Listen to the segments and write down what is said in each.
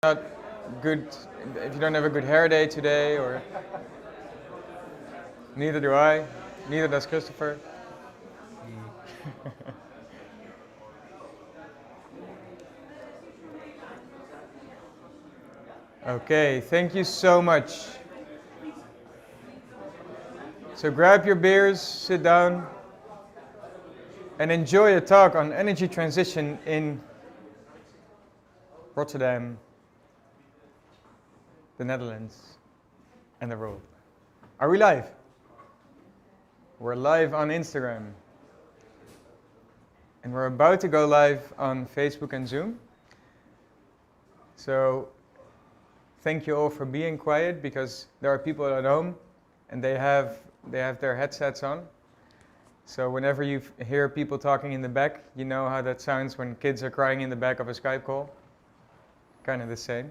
not good, if you don't have a good hair day today, or neither do I, neither does Christopher. Okay, thank you so much. So grab your beers, sit down, and enjoy a talk on energy transition in Rotterdam, the Netherlands, and the world. Are we live? We're live on Instagram. And we're about to go live on Facebook and Zoom. So thank you all for being quiet, because there are people at home and they have their headsets on. So whenever you hear people talking in the back, you know how that sounds when kids are crying in the back of a Skype call. Kind of the same.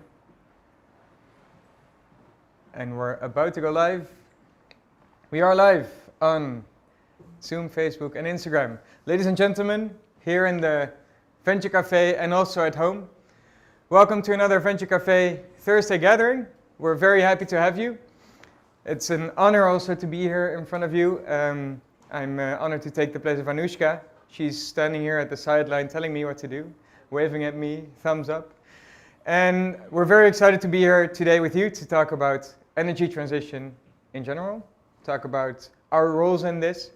And we're about to go live. We are live on Zoom, Facebook, and Instagram. Ladies and gentlemen, here in the Venture Cafe and also at home, welcome to another Venture Cafe Thursday gathering. We're very happy to have you. It's an honor also to be here in front of you. I'm honored to take the place of Anushka. She's standing here at the sideline telling me what to do, waving at me, thumbs up. And we're very excited to be here today with you to talk about energy transition in general, talk about our roles in this,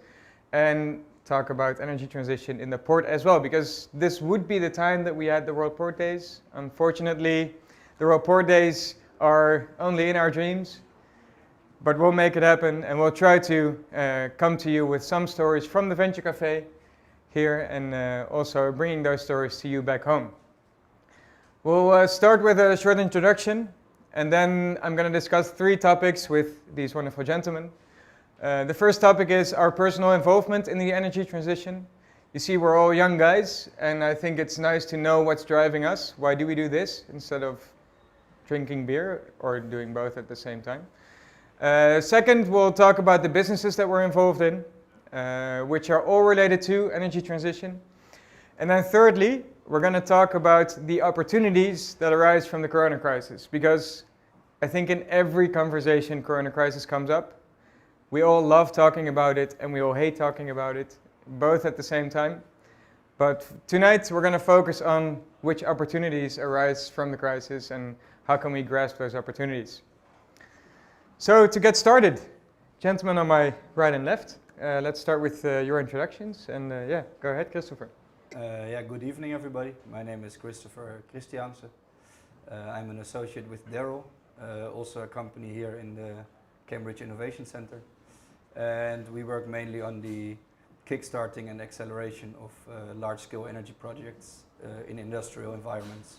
and talk about energy transition in the port as well, because this would be the time that we had the World Port Days. Unfortunately, the World Port Days are only in our dreams, but we'll make it happen, and we'll try to come to you with some stories from the Venture Cafe here, and also bringing those stories to you back home. We'll start with a short introduction, and then I'm going to discuss 3 topics with these wonderful gentlemen. The first topic is our personal involvement in the energy transition. You see, we're all young guys, and I think it's nice to know what's driving us. Why do we do this instead of drinking beer or doing both at the same time? Second, we'll talk about the businesses that we're involved in, which are all related to energy transition. And then thirdly, we're going to talk about the opportunities that arise from the Corona crisis, because I think in every conversation Corona crisis comes up. We all love talking about it and we all hate talking about it, both at the same time. But tonight we're going to focus on which opportunities arise from the crisis and how can we grasp those opportunities. So to get started, gentlemen on my right and left, let's start with your introductions. And yeah, go ahead, Christopher. Good evening everybody. My name is Christopher Christianse. I'm an associate with Daryl, also a company here in the Cambridge Innovation Center. And we work mainly on the kickstarting and acceleration of large-scale energy projects in industrial environments.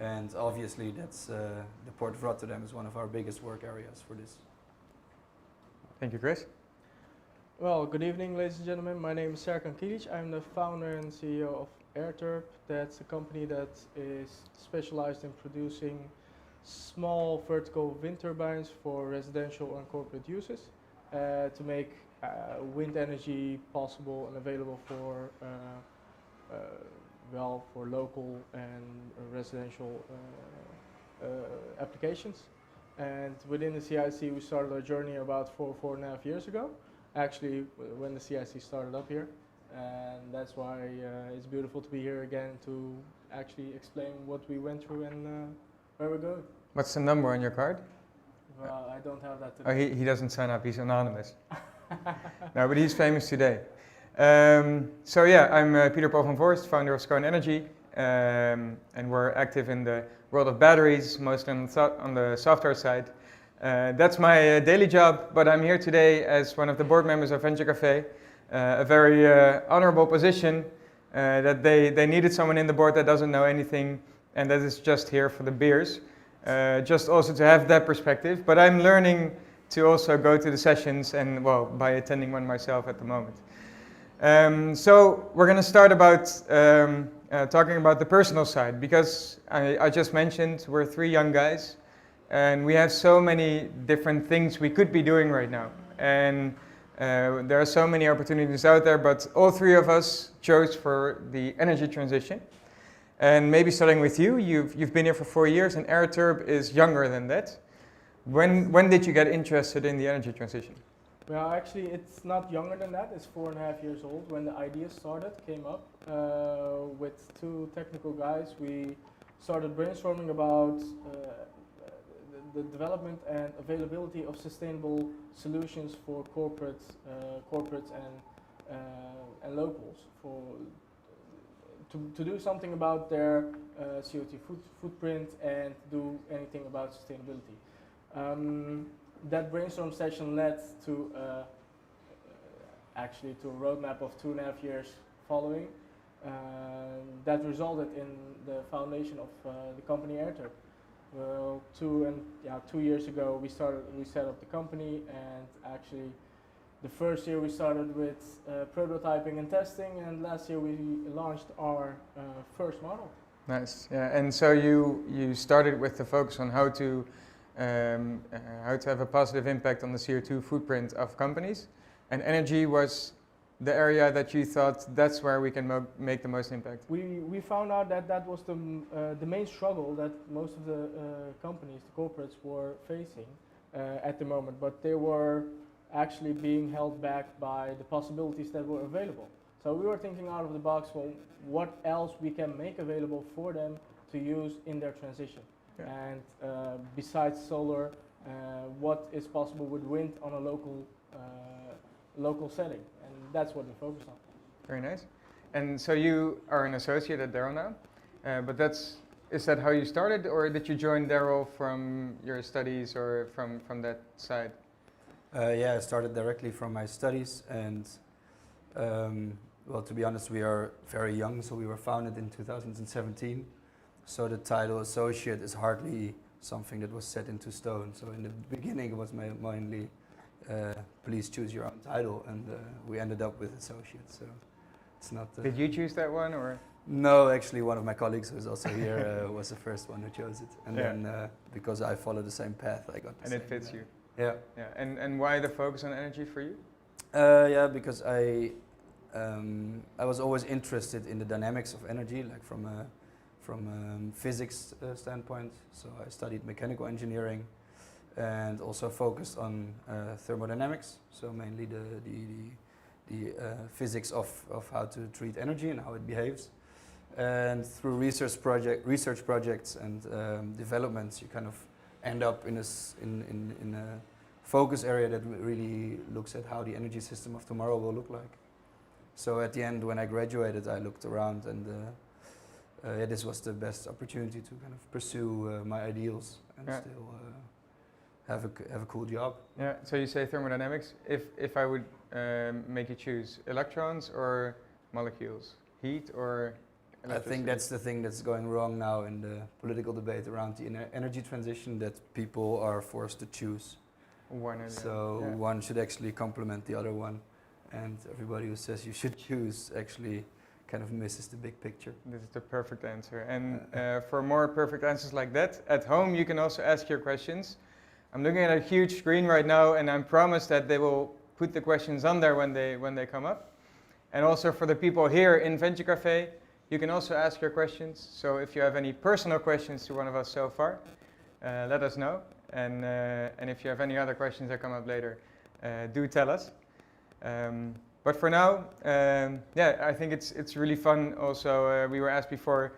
And obviously that's the Port of Rotterdam is one of our biggest work areas for this. Thank you, Chris. Well, good evening, ladies and gentlemen. My name is Serkan Kilic. I'm the founder and CEO of AirTurb. That's a company that is specialized in producing small vertical wind turbines for residential and corporate uses to make wind energy possible and available for for local and residential applications. And within the CIC, we started our journey about 4.5 years ago. Actually, when the CIC started up here, and that's why it's beautiful to be here again to actually explain what we went through and where we're going. What's the number on your card? Well, I don't have that today. Oh, he doesn't sign up, he's anonymous. No, but he's famous today. So yeah, I'm Peter Paul van Voorst, founder of Scone Energy, and we're active in the world of batteries, mostly on the software side. That's my daily job, but I'm here today as one of the board members of Venture Cafe, a very honorable position that they needed someone in the board that doesn't know anything and that is just here for the beers, just also to have that perspective. But I'm learning to also go to the sessions and, well, by attending one myself at the moment. So we're going to start about talking about the personal side, because I just mentioned we're 3 young guys. And we have so many different things we could be doing right now. And there are so many opportunities out there, but all 3 of us chose for the energy transition. And maybe starting with you, you've been here for 4 years, and AirTurb is younger than that. When did you get interested in the energy transition? Well, actually, it's not younger than that. It's 4.5 years old. When the idea came up with two technical guys. We started brainstorming about the development and availability of sustainable solutions for corporates and locals to do something about their CO2 footprint and do anything about sustainability. That brainstorm session led to actually to a roadmap of 2.5 years following. That resulted in the foundation of the company AirTurb. Well, 2 years ago we set up the company, and actually the first year we started with prototyping and testing, and last year we launched our first model. Nice. Yeah. And so you started with the focus on how to have a positive impact on the CO2 footprint of companies, and energy was the area that you thought that's where we can make the most impact. We found out that was the main struggle that most of the companies, the corporates, were facing at the moment, but they were actually being held back by the possibilities that were available. So we were thinking out of the box, well, what else we can make available for them to use in their transition. Yeah. And besides solar, what is possible with wind on a local setting, and that's what we focused on. Very nice. And so you are an associate at Darrell now, but is that how you started, or did you join Darrell from your studies or from that side? Yeah, I started directly from my studies, and well, to be honest, we are very young, so we were founded in 2017. So the title associate is hardly something that was set into stone. So in the beginning it was mainly please choose your own title, and we ended up with associate. So it's not. Did you choose that one, or? No, actually one of my colleagues who is also here was the first one who chose it, and then because I follow the same path, I got the same. And it fits you. Yeah. Yeah. And why the focus on energy for you? Yeah, because I was always interested in the dynamics of energy, like from a physics standpoint. So I studied mechanical engineering and also focused on thermodynamics. So mainly the physics of how to treat energy and how it behaves. And through research projects and developments, you kind of end up in a focus area that really looks at how the energy system of tomorrow will look like. So at the end, when I graduated, I looked around, and this was the best opportunity to kind of pursue my ideals and still have a cool job. Yeah. So you say thermodynamics. If I would make you choose electrons or molecules, heat or electricity? I think that's the thing that's going wrong now in the political debate around the energy transition, that people are forced to choose. One should actually complement the other one, and everybody who says you should choose actually kind of misses the big picture. This is the perfect answer. And for more perfect answers like that, at home you can also ask your questions. I'm looking at a huge screen right now, and I'm promised that they will put the questions on there when they come up. And also for the people here in Venture Cafe, you can also ask your questions. So if you have any personal questions to one of us so far, let us know. And if you have any other questions that come up later, do tell us. But for now, I think it's really fun. Also, we were asked before,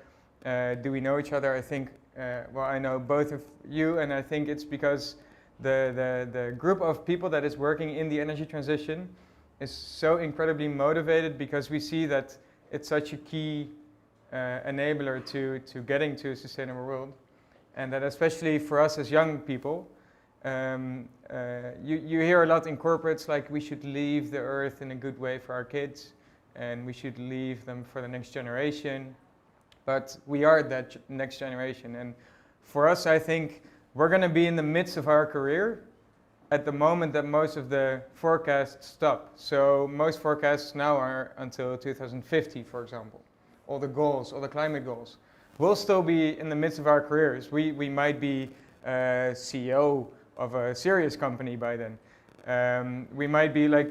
do we know each other? I think, I know both of you, and I think it's because the group of people that is working in the energy transition is so incredibly motivated, because we see that it's such a key enabler to getting to a sustainable world, and that especially for us as young people, you hear a lot in corporates, like we should leave the earth in a good way for our kids, and we should leave them for the next generation. But we are that next generation, and for us, I think we're going to be in the midst of our career at the moment that most of the forecasts stop. So most forecasts now are until 2050, for example. All the goals, all the climate goals. We'll still be in the midst of our careers. We might be CEO of a serious company by then. We might be like,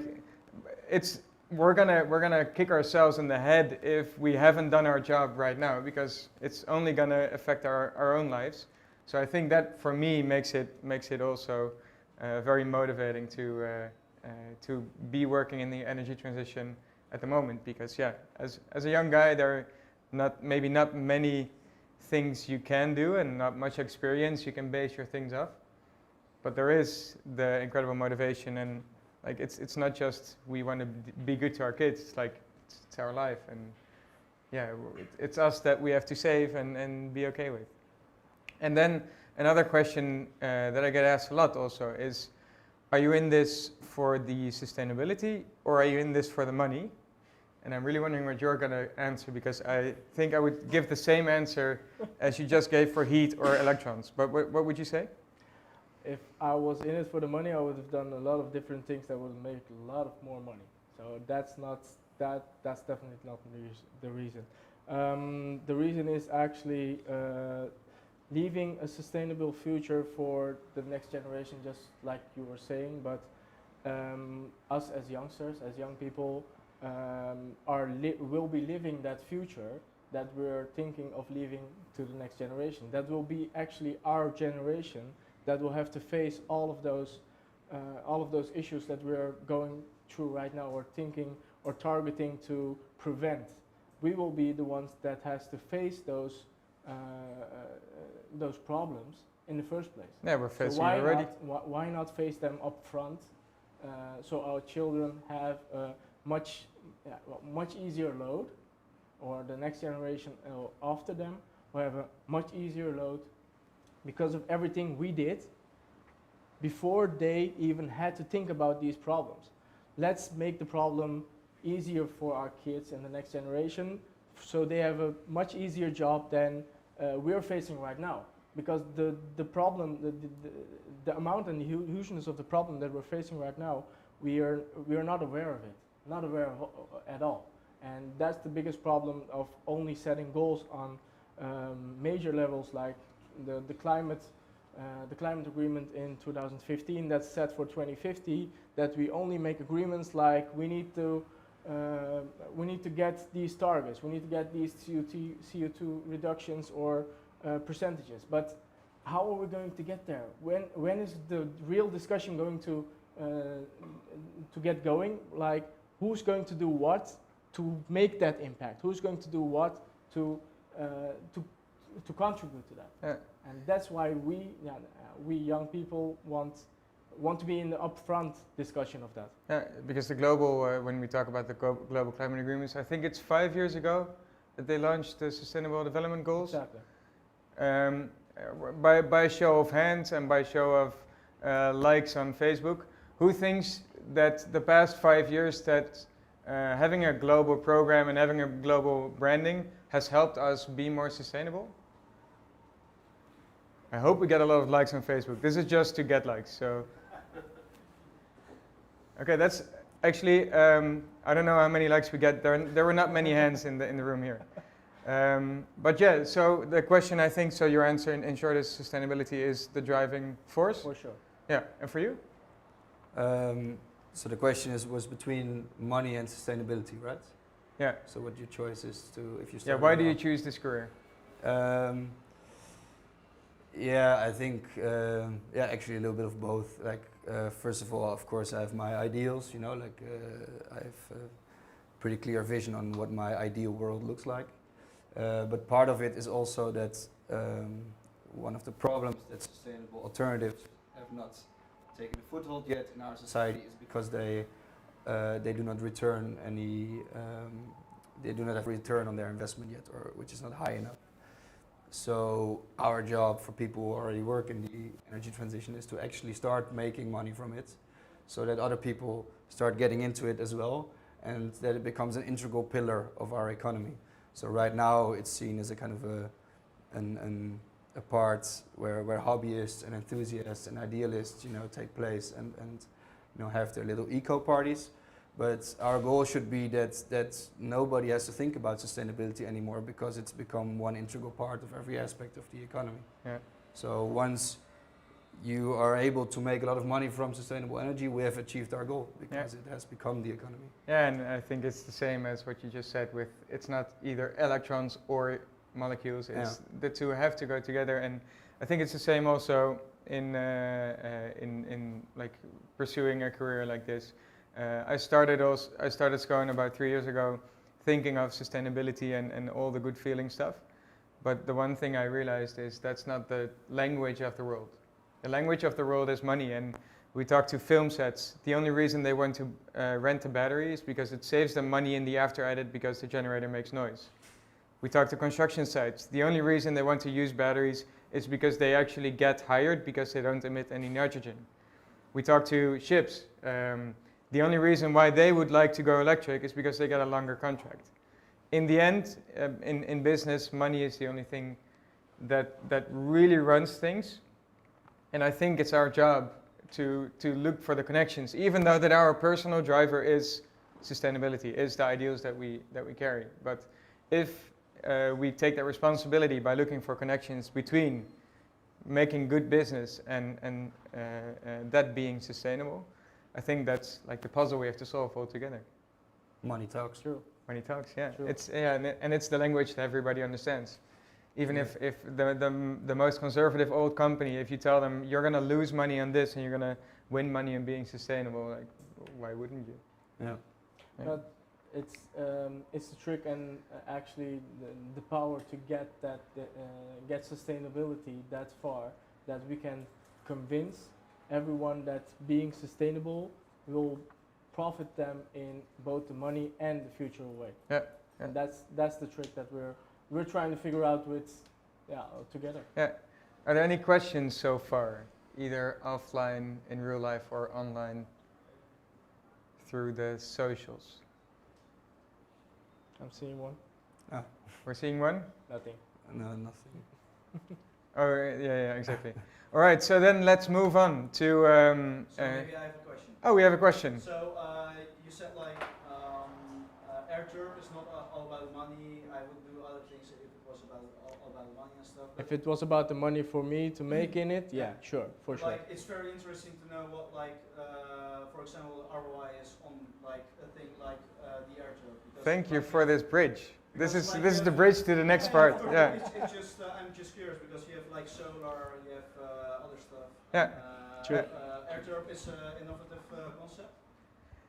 we're gonna kick ourselves in the head if we haven't done our job right now, because it's only gonna affect our own lives. So I think that for me makes it also very motivating to be working in the energy transition at the moment, because yeah, as a young guy, there are maybe not many things you can do and not much experience you can base your things off, but there is the incredible motivation, and like it's not just we want to be good to our kids, it's like it's our life, and yeah, it's us that we have to save and be okay with. And then another question that I get asked a lot also is, are you in this for the sustainability or are you in this for the money? And I'm really wondering what you're going to answer, because I think I would give the same answer as you just gave for heat or electrons. But what would you say? If I was in it for the money, I would have done a lot of different things that would make a lot of more money. So that's definitely not the reason. The reason is actually leaving a sustainable future for the next generation, just like you were saying. But us as youngsters, as young people, will be living that future that we're thinking of leaving to the next generation. That will be actually our generation that will have to face all of those issues that we're going through right now, or thinking or targeting to prevent. We will be the ones that has to face those problems in the first place. Yeah, we're facing so why already. Why not face them up front, so our children have a much easier load, or the next generation after them will have a much easier load because of everything we did before they even had to think about these problems. Let's make the problem easier for our kids and the next generation, so they have a much easier job than we're facing right now. Because the problem, the amount and the hugeness of the problem that we're facing right now, we are not aware of it, not aware of at all. And that's the biggest problem of only setting goals on major levels, like the climate agreement in 2015 that's set for 2050, that we only make agreements like we need to get these targets, we need to get these CO2 reductions or percentages. But how are we going to get there? When is the real discussion going to get going? Like, who's going to do what to make that impact? Who's going to do what to contribute to that? Yeah. And that's why we young people want to be in the upfront discussion of that. Yeah, because the global, when we talk about the global climate agreements, I think it's 5 years ago that they launched the Sustainable Development Goals. Exactly. By show of hands and by show of likes on Facebook, who thinks that the past 5 years that having a global program and having a global branding has helped us be more sustainable? I hope we get a lot of likes on Facebook. This is just to get likes, so. Okay, that's actually, I don't know how many likes we get. There were not many hands in the room here. But yeah, so the question, I think, so your answer in short is sustainability is the driving force? For sure. Yeah, and for you? So the question was between money and sustainability, right? Yeah. So what your choice is to, if you Yeah, start why do you choose this career? Yeah, I think, actually a little bit of both. Like, first of all, of course, I have my ideals, you know, like I have a pretty clear vision on what my ideal world looks like. But part of it is also that one of the problems that sustainable alternatives have not taken a foothold yet in our society is because they do not return any, they do not have return on their investment yet, or which is not high enough. So our job for people who already work in the energy transition is to actually start making money from it, so that other people start getting into it as well, and that it becomes an integral pillar of our economy. So right now it's seen as a kind of a part where hobbyists and enthusiasts and idealists, you know, take place and you know, have their little eco parties. But our goal should be that nobody has to think about sustainability anymore, because it's become one integral part of every aspect of the economy. Yeah. So once you are able to make a lot of money from sustainable energy, we have achieved our goal because it has become the economy. Yeah, and I think it's the same as what you just said with it's not either electrons or molecules, it's the two have to go together, and I think it's the same also in like pursuing a career like this. I started Scone about 3 years ago thinking of sustainability and all the good feeling stuff, but the one thing I realized is that's not the language of the world. The language of the world is money, and we talk to film sets. The only reason they want to rent a battery is because it saves them money in the after edit because the generator makes noise. We talk to construction sites. The only reason they want to use batteries is because they actually get hired because they don't emit any nitrogen. We talk to ships. The only reason why they would like to go electric is because they get a longer contract. In the end, in business, money is the only thing that really runs things. And I think it's our job to look for the connections, even though that our personal driver is sustainability, is the ideals that we carry. But if we take that responsibility by looking for connections between making good business and that being sustainable, I think that's like the puzzle we have to solve all together. Money talks. True. Money talks, yeah. True. It's and it's the language that everybody understands. Even if the most conservative old company, if you tell them you're going to lose money on this and you're going to win money on being sustainable, like why wouldn't you? Yeah. But it's the trick and actually the power to get that get sustainability that far that we can convince everyone that being sustainable will profit them in both the money and the future way. Yeah. And that's the trick that we're trying to figure out with together. Yeah. Are there any questions so far, either offline in real life or online through the socials? I'm seeing one. Ah. We're seeing one? Nothing. No, nothing. Oh, yeah, exactly. All right, so then let's move on to... So maybe I have a question. Oh, we have a question. So you said like AirTurb is not all about money. I would do other things if it was all about money and stuff. If it was about the money for me to make in it, yeah, sure, for sure. Like it's very interesting to know what like for example ROI is on like a thing like the AirTurb. Thank you for this bridge. This is the bridge to the next part. Yeah. It's just I'm just curious because you have like solar, you have other stuff. Yeah. True. AirTurb is an innovative concept.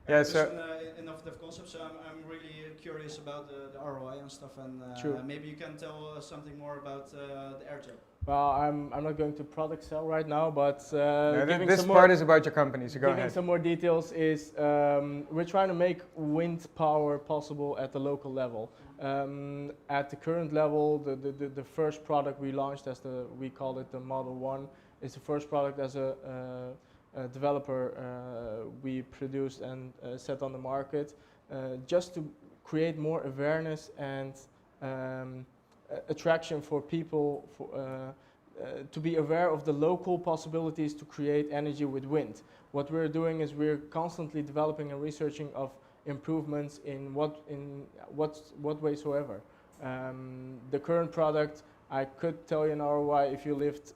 Yeah, It's so an innovative concept, so I'm really curious about the ROI and stuff, and True. maybe you can tell us something more about the AirTurb. Well, I'm not going to product sell right now, but giving this some part more, is about your company, so go giving ahead. some more details is we're trying to make wind power possible at the local level. At the current level, the first product we launched we called it the Model 1, is the first product as a developer we produced and set on the market just to create more awareness and attraction for people to be aware of the local possibilities to create energy with wind. What we're doing is we're constantly developing and researching of improvements in what way soever. The current product, I could tell you an ROI if you lived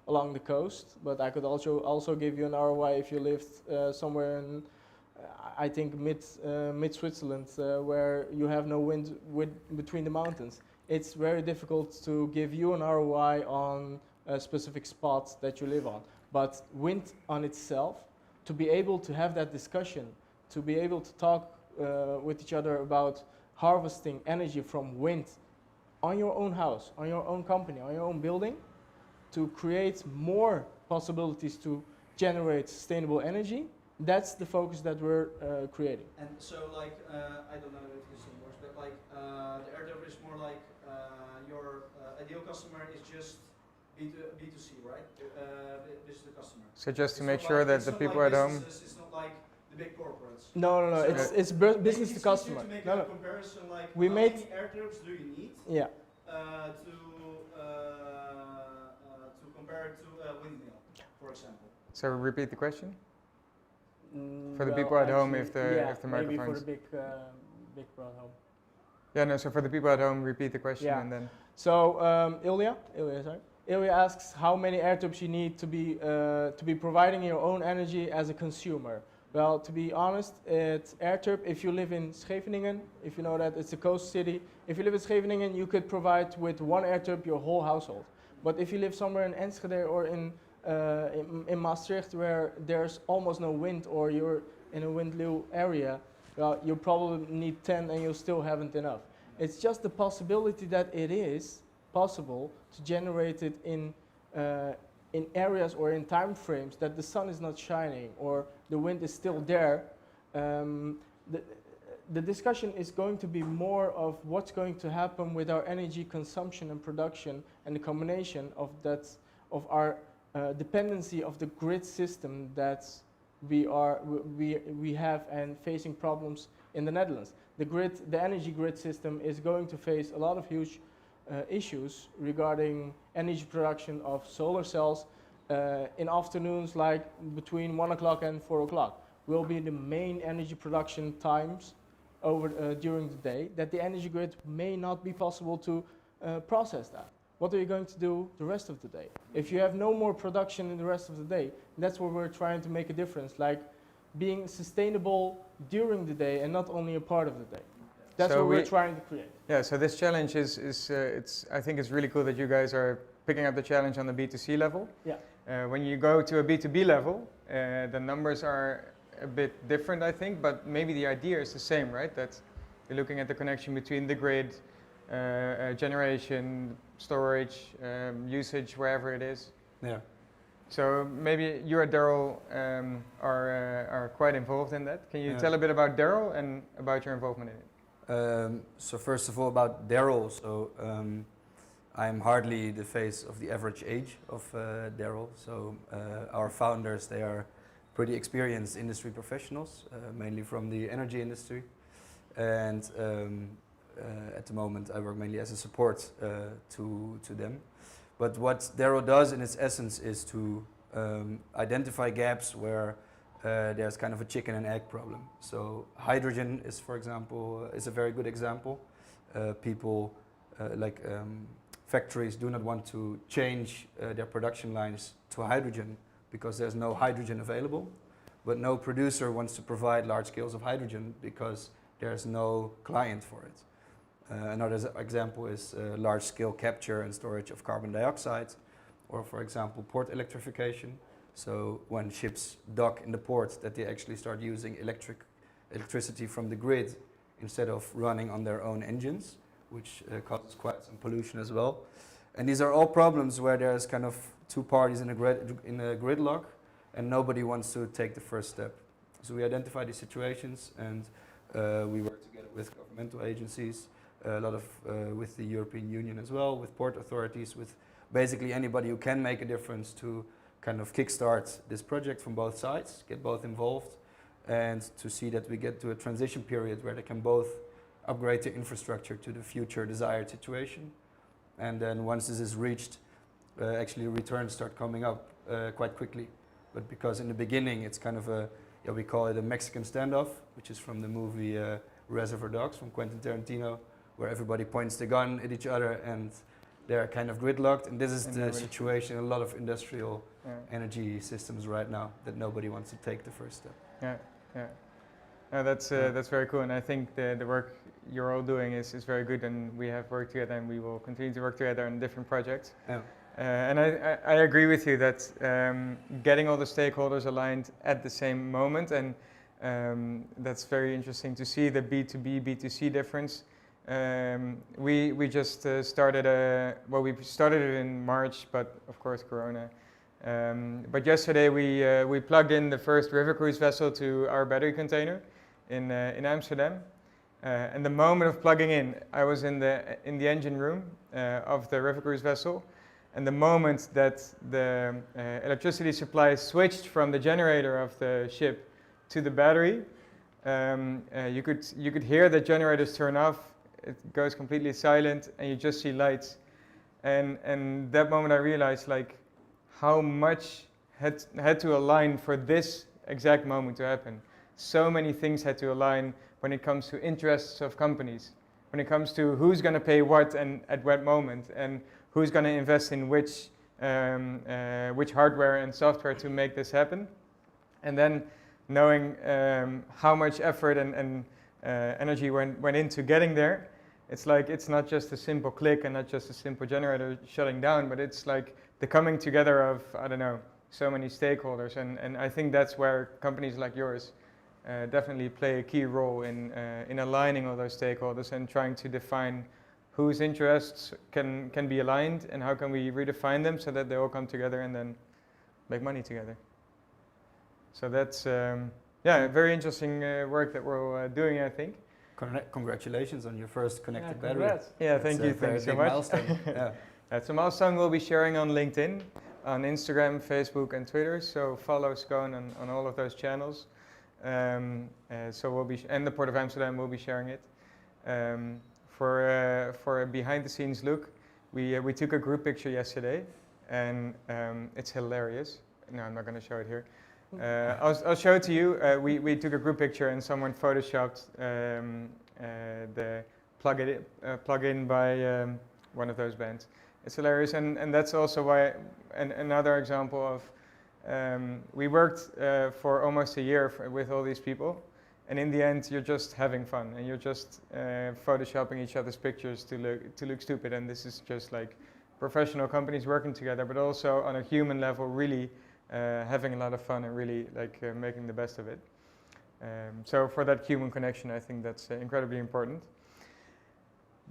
along the coast, but I could also give you an ROI if you lived somewhere in, I think mid Switzerland, where you have no wind between the mountains. It's very difficult to give you an ROI on a specific spot that you live on. But wind on itself, to be able to have that discussion, to be able to talk with each other about harvesting energy from wind on your own house, on your own company, on your own building, to create more possibilities to generate sustainable energy, that's the focus that we're creating. And so like, I don't know if this thing works, but like the AirTurb is more like your ideal customer is just B2C, right? This is the customer. So just to It's make not sure like- that it's the not people like at home... businesses, it's not like the big corporates. No, So it's business to customer. To make No, a no. comparison, like We how made- many AirTurbs do you need Yeah. to compare it to a windmill, for example? So repeat the question? For the Well, people at home, actually, if the maybe for microphones... the big crowd home. Yeah, no, so for the people at home, repeat the question Yeah. and then... So Ilya, sorry. Ilya asks how many air turbines you need to be providing your own energy as a consumer. Well, to be honest, it's AirTurb. If you live in Scheveningen, if you know that it's a coast city, if you live in Scheveningen, you could provide with one AirTurb your whole household. But if you live somewhere in Enschede or in Maastricht, where there's almost no wind, or you're in a windlow area, well, you probably need 10 and you still haven't enough. It's just the possibility that it is possible to generate it in areas or in time frames that the sun is not shining or the wind is still there. The discussion is going to be more of what's going to happen with our energy consumption and production, and the combination of that, of our dependency of the grid system that we have and facing problems in the Netherlands. The energy grid system is going to face a lot of huge issues regarding energy production of solar cells in afternoons, like between 1 o'clock and 4 o'clock will be the main energy production times during the day, that the energy grid may not be possible to process that. What are you going to do the rest of the day? If you have no more production in the rest of the day, that's where we're trying to make a difference, like being sustainable during the day and not only a part of the day. That's So what we're trying to create. Yeah, so this challenge I think it's really cool that you guys are picking up the challenge on the B2C level. Yeah. When you go to a B2B level, the numbers are a bit different, I think, but maybe the idea is the same, right? That you're looking at the connection between the grid, generation, storage, usage, wherever it is. Yeah. So maybe you and Daryl are quite involved in that. Can you tell a bit about Daryl and about your involvement in it? So first of all, about Daryl. So I'm hardly the face of the average age of Daryl. So our founders, they are pretty experienced industry professionals, mainly from the energy industry. And at the moment, I work mainly as a support to them. But what Daryl does in its essence is to identify gaps where there's kind of a chicken and egg problem. So hydrogen is, for example, is a very good example. People factories do not want to change their production lines to hydrogen because there's no hydrogen available. But no producer wants to provide large scales of hydrogen because there's no client for it. Another example is large scale capture and storage of carbon dioxide, or for example port electrification. So when ships dock in the port, that they actually start using electricity from the grid instead of running on their own engines, which causes quite some pollution as well. And these are all problems where there's kind of two parties in a gridlock, and nobody wants to take the first step. So we identify these situations, and we work together with governmental agencies, a lot of with the European Union as well, with port authorities, with basically anybody who can make a difference to kind of kickstart this project from both sides, get both involved, and to see that we get to a transition period where they can both upgrade the infrastructure to the future desired situation. And then once this is reached, actually returns start coming up quite quickly. But because in the beginning it's kind of we call it a Mexican standoff, which is from the movie Reservoir Dogs from Quentin Tarantino, where everybody points the gun at each other and they're kind of gridlocked. And this is the situation in a lot of industrial energy systems right now, that nobody wants to take the first step. Yeah. No, that's very cool, and I think the work you're all doing is very good, and we have worked together, and we will continue to work together on different projects. Yeah. And I agree with you that getting all the stakeholders aligned at the same moment, and that's very interesting to see the B2B, B2C difference. We just started we started it in March, but of course Corona. But yesterday we plugged in the first river cruise vessel to our battery container in Amsterdam. And the moment of plugging in, I was in the engine room of the river cruise vessel. And the moment that the electricity supply switched from the generator of the ship to the battery, you could hear the generators turn off. It goes completely silent, and you just see lights. And that moment I realized like how much had to align for this exact moment to happen. So many things had to align when it comes to interests of companies, when it comes to who's going to pay what and at what moment, and who's going to invest in which hardware and software to make this happen, and then knowing how much effort and energy went into getting there. It's like it's not just a simple click and not just a simple generator shutting down, but it's like the coming together of, I don't know, so many stakeholders, and I think that's where companies like yours definitely play a key role in aligning all those stakeholders and trying to define whose interests can be aligned and how can we redefine them so that they all come together and then make money together. So that's very interesting work that we're all doing, I think. Congratulations on your first connected battery. Congrats. Yeah, That's thank you so big much. milestone. Yeah. That's a milestone we'll be sharing on LinkedIn, on Instagram, Facebook, and Twitter. So follow Scone on all of those channels. So we'll be, and the Port of Amsterdam will be sharing it. For a behind-the-scenes look, we took a group picture yesterday, and it's hilarious. No, I'm not going to show it here. I'll show it to you. We took a group picture, and someone photoshopped the plug-in by one of those bands. It's hilarious, and that's also why. And another example of we worked for almost a year with all these people, and in the end, you're just having fun, and you're just photoshopping each other's pictures to look stupid. And this is just like professional companies working together, but also on a human level, really having a lot of fun and really like making the best of it. So for that human connection, I think that's incredibly important.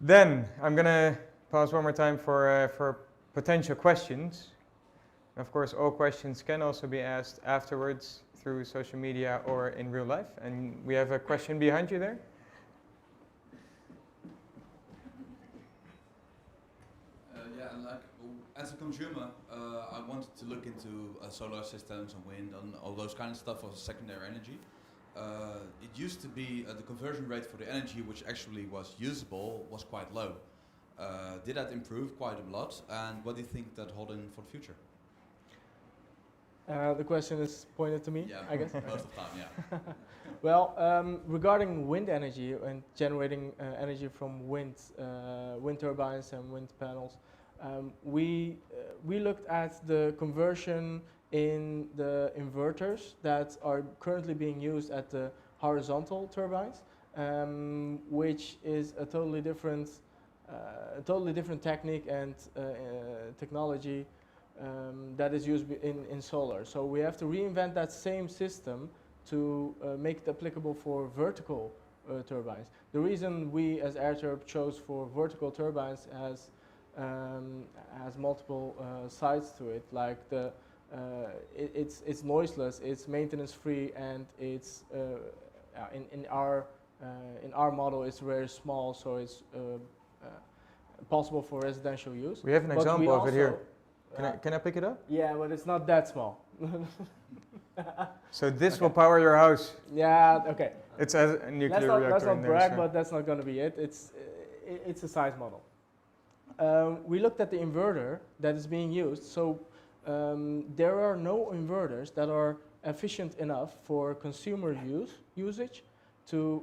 Then I'm gonna pause one more time for potential questions. Of course, all questions can also be asked afterwards through social media or in real life. And we have a question behind you there. As a consumer, I wanted to look into solar systems and wind and all those kind of stuff as secondary energy. It used to be the conversion rate for the energy which actually was usable was quite low. Did that improve quite a lot? And what do you think that hold in for the future? The question is pointed to me, Yeah, I guess. most of the time, yeah. Well, regarding wind energy and generating energy from wind turbines and wind panels, we looked at the conversion in the inverters that are currently being used at the horizontal turbines, which is a totally different technique and technology that is used in solar. So we have to reinvent that same system to make it applicable for vertical turbines. The reason we as AirTurb chose for vertical turbines has multiple sides to it. Like it's noiseless, it's maintenance free, and it's in our model it's very small, so it's possible for residential use. We have an But example we of it here. also, Can I pick it up? yeah, but it's not that small. So this will power your house. Yeah, okay. It's a nuclear reactor Let's not in there. brag, So. but that's not going to be it. It's a size model. We looked at the inverter that is being used. So there are no inverters that are efficient enough for consumer usage to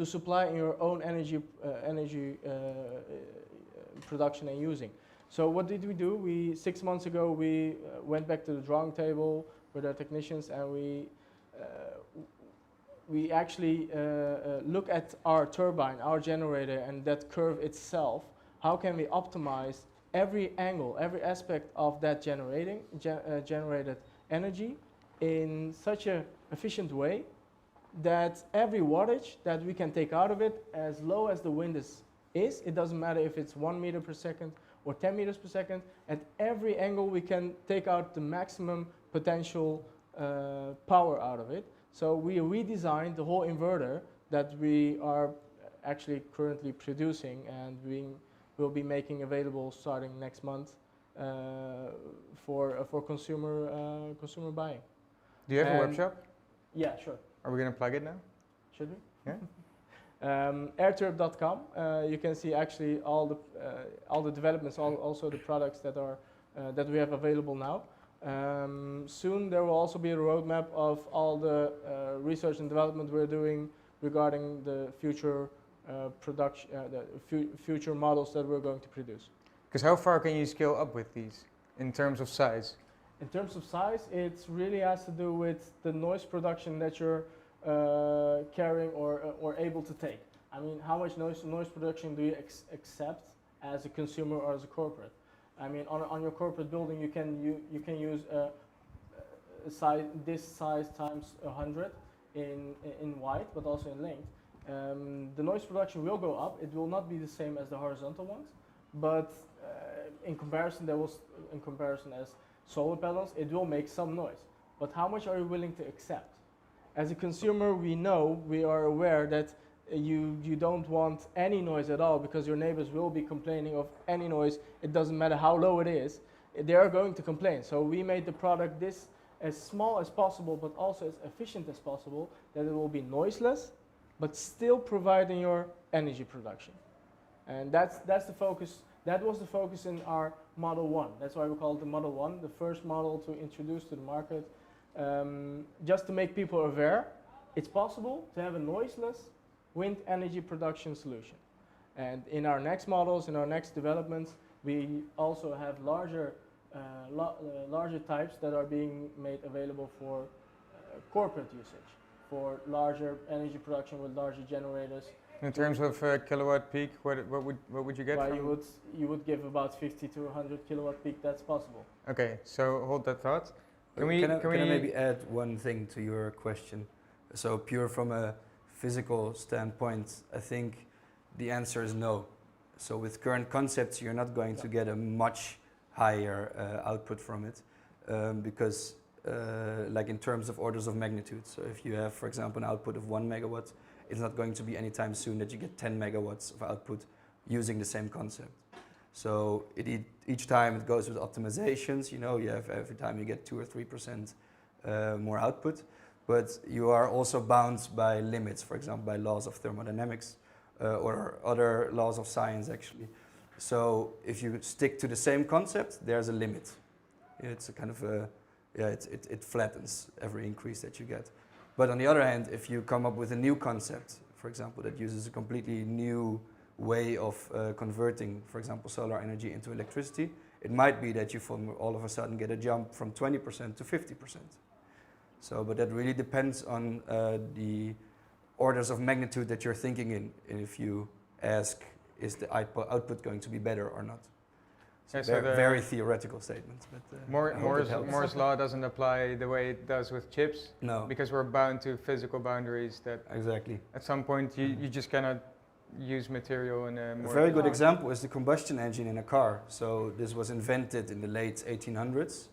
supply your own energy production and using. So what did we do? 6 months ago we went back to the drawing table with our technicians, and we actually look at our turbine, our generator, and that curve itself. How can we optimize every angle, every aspect of that generated energy in such an efficient way that every wattage that we can take out of it, as low as the wind is, it doesn't matter if it's 1 meter per second or 10 meters per second, at every angle we can take out the maximum potential power out of it. So we redesigned the whole inverter that we are actually currently producing, and we'll be making available starting next month for consumer buying. Do you have a web shop? Yeah, sure. Are we going to plug it now? Should we? Yeah. Airturb.com. You can see actually all the developments, also the products that we have available now. Soon there will also be a roadmap of all the research and development we're doing regarding the future production, future models that we're going to produce. Because how far can you scale up with these in terms of size? In terms of size, it really has to do with the noise production that you're carrying or able to take. I mean, how much noise production do you accept as a consumer or as a corporate? I mean, on your corporate building, you can use this size times 100 in width, but also in length. The noise production will go up. It will not be the same as the horizontal ones, but in comparison as solar panels, it will make some noise. But how much are you willing to accept? As a consumer, we are aware that you don't want any noise at all, because your neighbors will be complaining of any noise. It doesn't matter how low it is, they are going to complain. So we made the product this as small as possible, but also as efficient as possible, that it will be noiseless, but still providing your energy production. And that's the focus. That was the focus in our Model 1. That's why we call it the Model 1, the first model to introduce to the market, just to make people aware it's possible to have a noiseless wind energy production solution. And in our next models, in our next developments, we also have larger types that are being made available for corporate usage, for larger energy production with larger generators. In terms of kilowatt peak, what would you get? Well, you would give about 50 to 100 kilowatt peak. That's possible. Okay, so hold that thought. Can I maybe add one thing to your question? So pure from a physical standpoint, I think the answer is no. So with current concepts, you're not going to get a much higher output from it, because like in terms of orders of magnitude. So if you have, for example, an output of 1 megawatt, it's not going to be anytime soon that you get 10 megawatts of output using the same concept. So each time it goes with optimizations, you have every time you get 2 or 3% more output, but you are also bound by limits, for example, by laws of thermodynamics or other laws of science actually. So if you stick to the same concept, there's a limit. It's a kind of it flattens every increase that you get. But on the other hand, if you come up with a new concept, for example, that uses a completely new way of converting, for example, solar energy into electricity, it might be that you all of a sudden get a jump from 20% to 50%. So, but that really depends on the orders of magnitude that you're thinking in. And if you ask, is the output going to be better or not? So very theoretical statements, but Moore's law doesn't apply the way it does with chips. No, because we're bound to physical boundaries that exactly. At some point you just cannot use material in a more... A very good example is the combustion engine in a car. So this was invented in the late 1800s,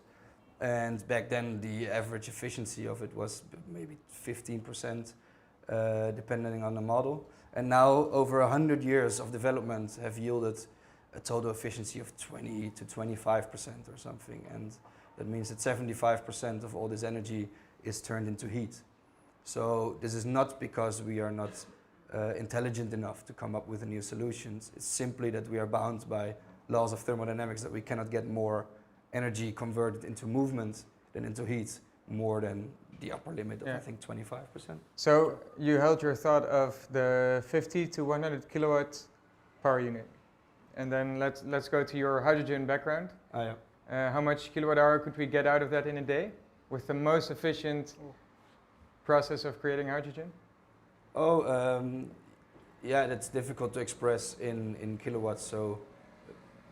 and back then the average efficiency of it was maybe 15%, depending on the model. And now over 100 years of development have yielded a total efficiency of 20 to 25% or something, and that means that 75% of all this energy is turned into heat. So this is not because we are not intelligent enough to come up with new solutions. It's simply that we are bound by laws of thermodynamics, that we cannot get more energy converted into movement than into heat, more than the upper limit of I think 25%. So you held your thought of the 50 to 100 kilowatt power unit. And then let's go to your hydrogen background. How much kilowatt hour could we get out of that in a day with the most efficient process of creating hydrogen? Yeah, that's difficult to express in kilowatts. So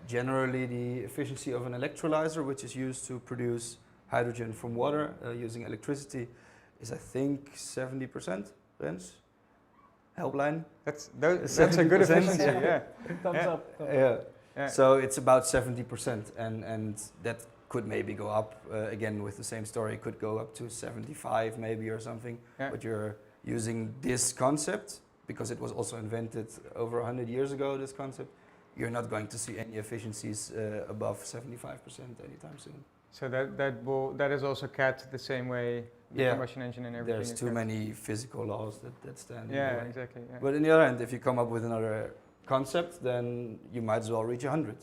generally the efficiency of an electrolyzer, which is used to produce hydrogen from water using electricity, is I think 70%. Rens? Helpline? That's a good efficiency, yeah. Thumbs up. Yeah. So it's about 70%, and that could maybe go up, again with the same story, could go up to 75 maybe or something. Yeah. But you're using this concept, because it was also invented over 100 years ago, this concept, you're not going to see any efficiencies above 75% anytime soon. So that is also capped the same way, the combustion engine and everything. There's too many physical laws that stand in the way. Exactly. Yeah. But on the other hand, if you come up with another concept, then you might as well reach 100.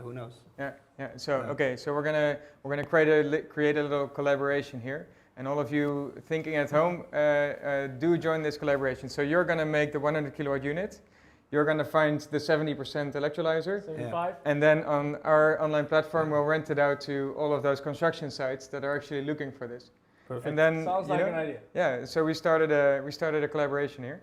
Who knows? Yeah. So okay, so we're gonna create a little collaboration here, and all of you thinking at home, do join this collaboration. So you're gonna make the 100 kilowatt unit. you're going to find the 70% electrolyzer. 75. And then on our online platform, we'll rent it out to all of those construction sites that are actually looking for this. Perfect. And then, Sounds you like know, an idea. yeah, so we started a collaboration here.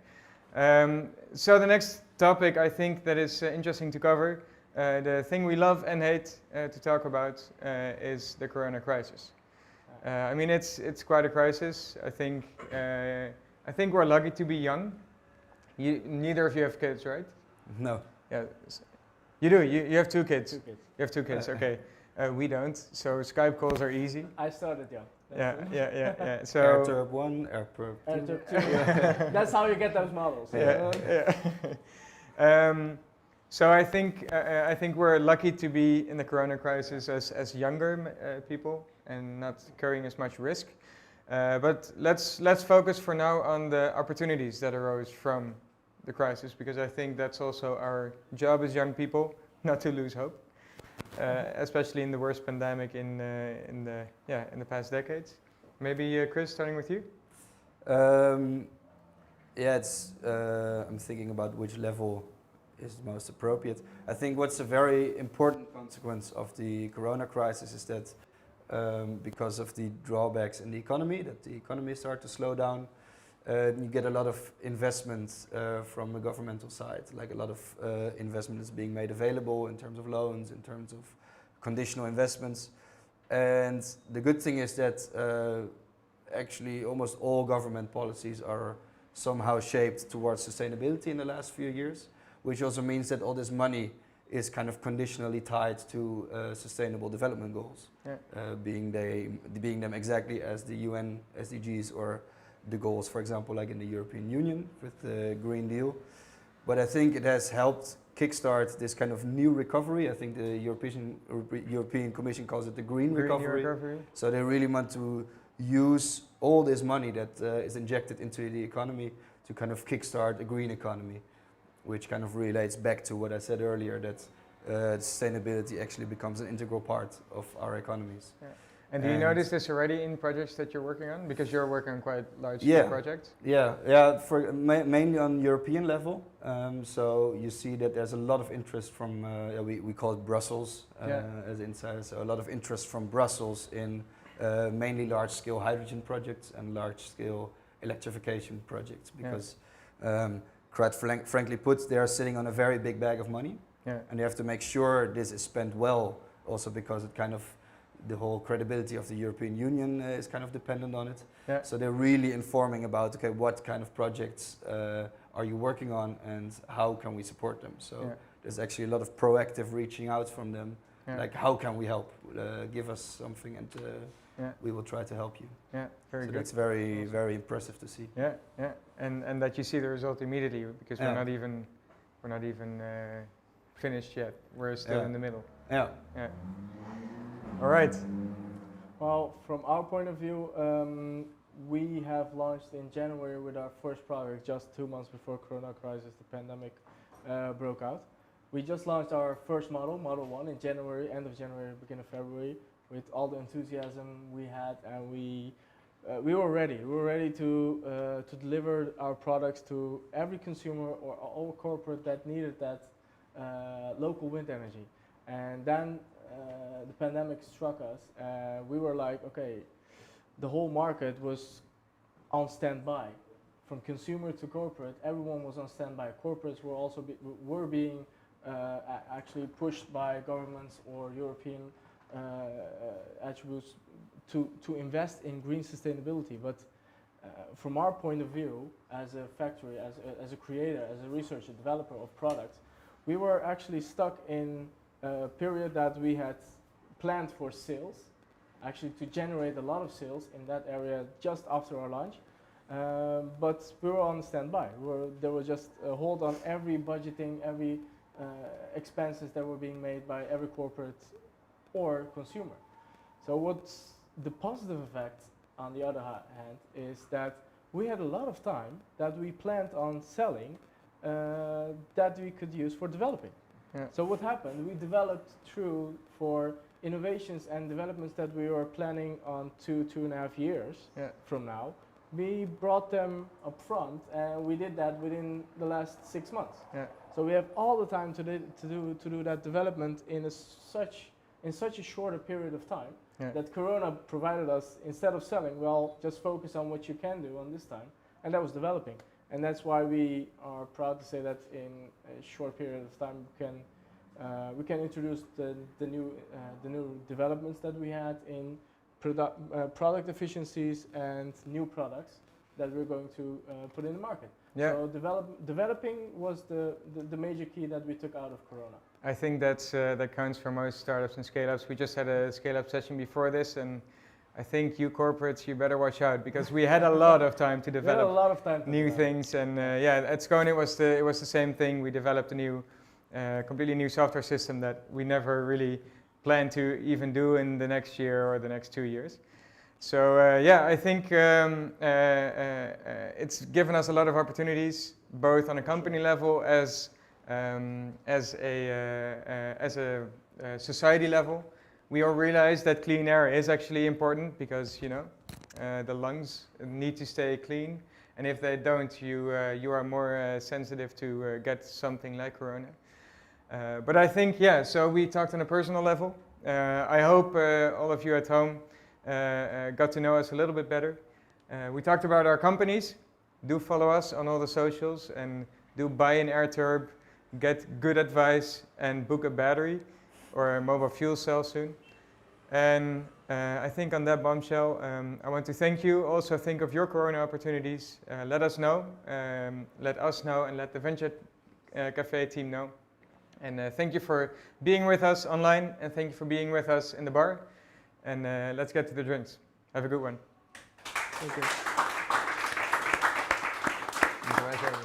So the next topic I think that is interesting to cover, the thing we love and hate to talk about is the Corona crisis. I mean, it's quite a crisis. I think we're lucky to be young. Neither of you have kids, right? No. Yeah, you do. You have 2 kids. 2 kids. You have 2 kids. Okay, we don't. So Skype calls are easy. I started young. Yeah. So AirTurb 1, AirTurb 2. AirTurb 2. That's how you get those models. So I think we're lucky to be in the Corona crisis as younger people and not carrying as much risk. But let's focus for now on the opportunities that arose from the crisis, because I think that's also our job as young people, not to lose hope, especially in the worst pandemic in the past decades. Maybe Chris, starting with you. I'm thinking about which level is most appropriate. I think what's a very important consequence of the Corona crisis is that because of the drawbacks in the economy, that the economy started to slow down, you get a lot of investment from the governmental side, like a lot of investment is being made available in terms of loans, in terms of conditional investments. And the good thing is that actually almost all government policies are somehow shaped towards sustainability in the last few years, which also means that all this money is kind of conditionally tied to sustainable development goals, being them exactly as the UN SDGs or the goals, for example, like in the European Union with the Green Deal. But I think it has helped kickstart this kind of new recovery. I think the European Commission calls it the green recovery. So they really want to use all this money that is injected into the economy to kind of kickstart a green economy, which kind of relates back to what I said earlier, that sustainability actually becomes an integral part of our economies. Yeah. And do you notice this already in projects that you're working on? Because you're working on quite large projects. For mainly on European level. So you see that there's a lot of interest from, we call it Brussels as insiders, so a lot of interest from Brussels in mainly large-scale hydrogen projects and large-scale electrification projects, because quite frankly put, they are sitting on a very big bag of money, and they have to make sure this is spent well, also because it kind of, the whole credibility of the European Union is kind of dependent on it. So they're really informing about, okay, what kind of projects are you working on and how can we support them? So there's actually a lot of proactive reaching out from them, like how can we help? Give us something and we will try to help you. Yeah, very good. That's very, very impressive to see. And that you see the result immediately, because we're not even finished yet. We're still in the middle. All right. Well, from our point of view, we have launched in January with our first product, just 2 months before Corona crisis, the pandemic broke out. We just launched our first model, Model 1, in January, end of January, beginning of February, with all the enthusiasm we had, and we were ready. We were ready to deliver our products to every consumer or all corporate that needed that local wind energy. And then the pandemic struck us. We were like, okay, the whole market was on standby. From consumer to corporate, everyone was on standby. Corporates were also being actually pushed by governments or European attributes to invest in green sustainability. But from our point of view, as a factory, as a creator, as a researcher, developer of products, we were actually stuck in a period that we had planned for sales, actually to generate a lot of sales in that area just after our launch. But we were on standby. There was just a hold on every budgeting, every expenses that were being made by every corporate or consumer. So what's the positive effect, on the other hand, is that we had a lot of time that we planned on selling that we could use for developing. So what happened? We developed for innovations and developments that we were planning on 2.5 years from now. we brought them up front, and we did that within the last 6 months. Yeah. So we have all the time to do that development in such a shorter period of time. Yeah. That Corona provided us. Instead of selling, well, just focus on what you can do on this time, and that was developing. And that's why we are proud to say that in a short period of time we can introduce the new developments that we had in product efficiencies and new products that we're going to put in the market. Yeah. So developing was the major key that we took out of Corona. I think that counts for most startups and scale-ups. We just had a scale-up session before this, and I think you corporates, you better watch out, because we had a lot of time to We had develop a lot of time to new develop. things. And at Scone it was the same thing. We developed a new, completely new software system that we never really planned to even do in the next year or the next 2 years. So I think it's given us a lot of opportunities, both on a company level as a society level. We all realize that clean air is actually important because the lungs need to stay clean, and if they don't, you are more sensitive to get something like Corona. But I think so we talked on a personal level. I hope all of you at home got to know us a little bit better. We talked about our companies. Do follow us on all the socials and do buy an AirTurb, get good advice, and book a battery or a mobile fuel cell soon. And I think on that bombshell, I want to thank you. Also think of your Corona opportunities. Let us know. Let us know and let the Venture Cafe team know. And thank you for being with us online, and thank you for being with us in the bar. And let's get to the drinks. Have a good one. Thank you. Enjoy.